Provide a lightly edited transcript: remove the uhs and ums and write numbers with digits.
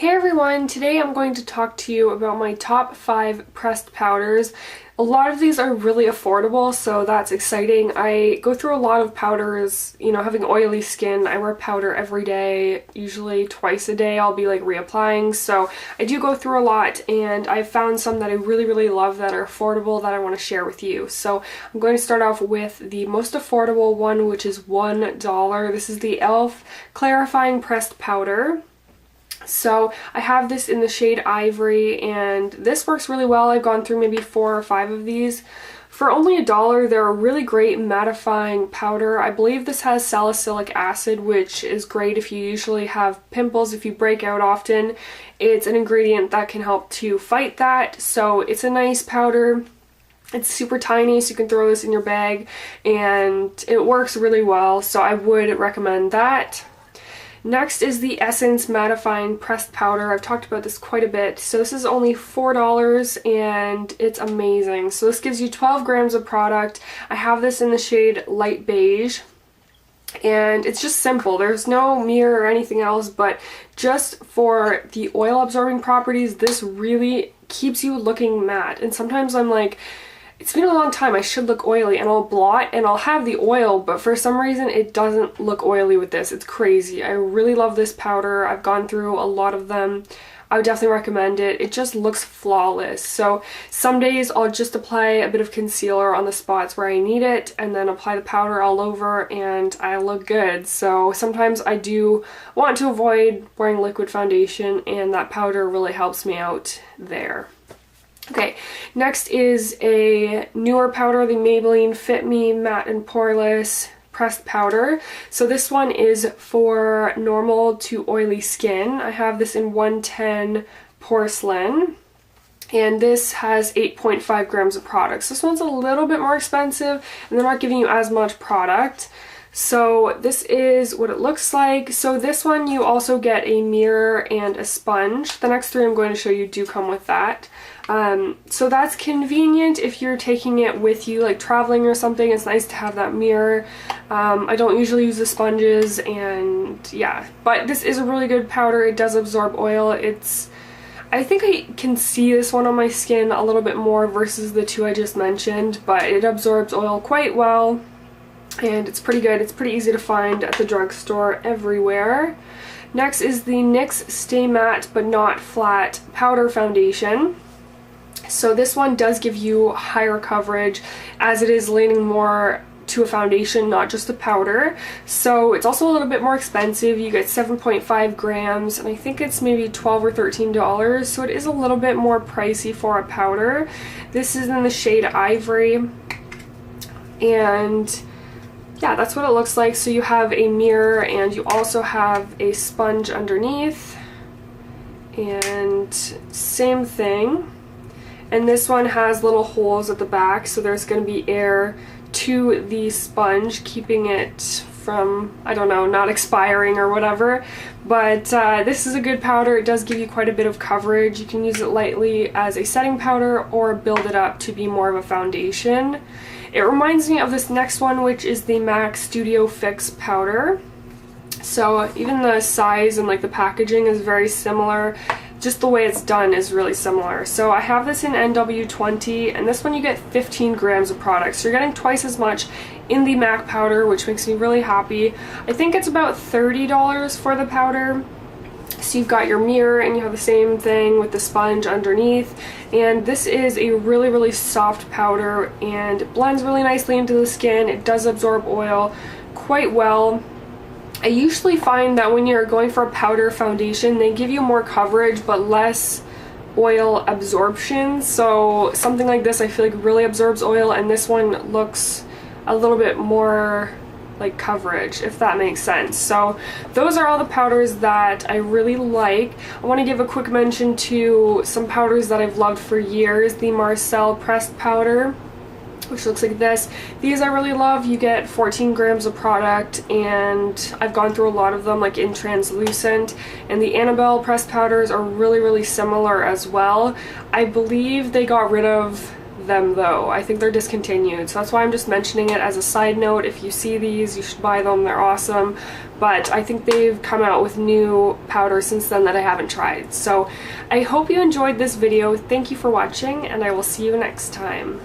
Hey everyone, today I'm going to talk to you about my top 5 pressed powders. A lot of these are really affordable, so that's exciting. I go through a lot of powders, having oily skin. I wear powder every day, usually twice a day I'll be reapplying, so I do go through a lot, and I've found some that I really love that are affordable that I want to share with you. So I'm going to start off with the most affordable one, which is $1. This is the e.l.f. Clarifying Pressed Powder. So I have this in the shade Ivory, and this works really well. I've gone through maybe 4 or 5 of these. For only $1, they're a really great mattifying powder. I believe this has salicylic acid, which is great if you usually have pimples, if you break out often. It's an ingredient that can help to fight that, so it's a nice powder. It's super tiny, so you can throw this in your bag, and it works really well, so I would recommend that. Next is the Essence Mattifying Pressed Powder. I've talked about this quite a bit. So this is only $4 and it's amazing. So this gives you 12 grams of product. I have this in the shade Light Beige. And it's just simple. There's no mirror or anything else, but just for the oil absorbing properties, this really keeps you looking matte. And sometimes I'm like, it's been a long time, I should look oily, and I'll blot and I'll have the oil, but for some reason it doesn't look oily with this. It's crazy. I really love this powder. I've gone through a lot of them. I would definitely recommend it. It just looks flawless. So some days I'll just apply a bit of concealer on the spots where I need it and then apply the powder all over and I look good. So sometimes I do want to avoid wearing liquid foundation, and that powder really helps me out there. Okay, next is a newer powder, the Maybelline Fit Me Matte and Poreless Pressed Powder. So this one is for normal to oily skin. I have this in 110 Porcelain, and this has 8.5 grams of product. So this one's a little bit more expensive, and they're not giving you as much product. So this is what it looks like. So this one you also get a mirror and a sponge. The next 3 I'm going to show you do come with that. So that's convenient if you're taking it with you, like traveling or something. It's nice to have that mirror. I don't usually use the sponges, and yeah, but this is a really good powder. It does absorb oil. I think I can see this one on my skin a little bit more versus the 2 I just mentioned, but it absorbs oil quite well. And it's pretty good. It's pretty easy to find at the drugstore everywhere. Next is the NYX Stay Matte But Not Flat Powder Foundation. So this one does give you higher coverage, as it is leaning more to a foundation, not just a powder. So it's also a little bit more expensive. You get 7.5 grams, and I think it's maybe $12 or $13. So it is a little bit more pricey for a powder. This is in the shade Ivory, and yeah, that's what it looks like. So you have a mirror and you also have a sponge underneath, and same thing. And this one has little holes at the back, so there's going to be air to the sponge, keeping it from, I don't know, not expiring or whatever. But this is a good powder. It does give you quite a bit of coverage. You can use it lightly as a setting powder or build it up to be more of a foundation. It reminds me of this next one, which is the MAC Studio Fix powder. So even the size and the packaging is very similar. Just the way it's done is really similar. So I have this in NW20, and this one you get 15 grams of product. So you're getting twice as much in the MAC powder, which makes me really happy. I think it's about $30 for the powder. So you've got your mirror and you have the same thing with the sponge underneath, and this is a really soft powder and it blends really nicely into the skin. It does absorb oil quite well. I usually find that when you're going for a powder foundation, they give you more coverage but less oil absorption. So something like this I feel like really absorbs oil, and this one looks a little bit more like coverage, if that makes sense. So those are all the powders that I really like. I want to give a quick mention to some powders that I've loved for years. The Marcel Pressed Powder, which looks like this. These I really love. You get 14 grams of product, and I've gone through a lot of them, like in translucent. And the Annabelle Pressed Powders are really similar as well. I believe they got rid of them though. I think they're discontinued, so that's why I'm just mentioning it as a side note. If you see these, you should buy them, they're awesome. But I think they've come out with new powders since then that I haven't tried. So I hope you enjoyed this video. Thank you for watching, and I will see you next time.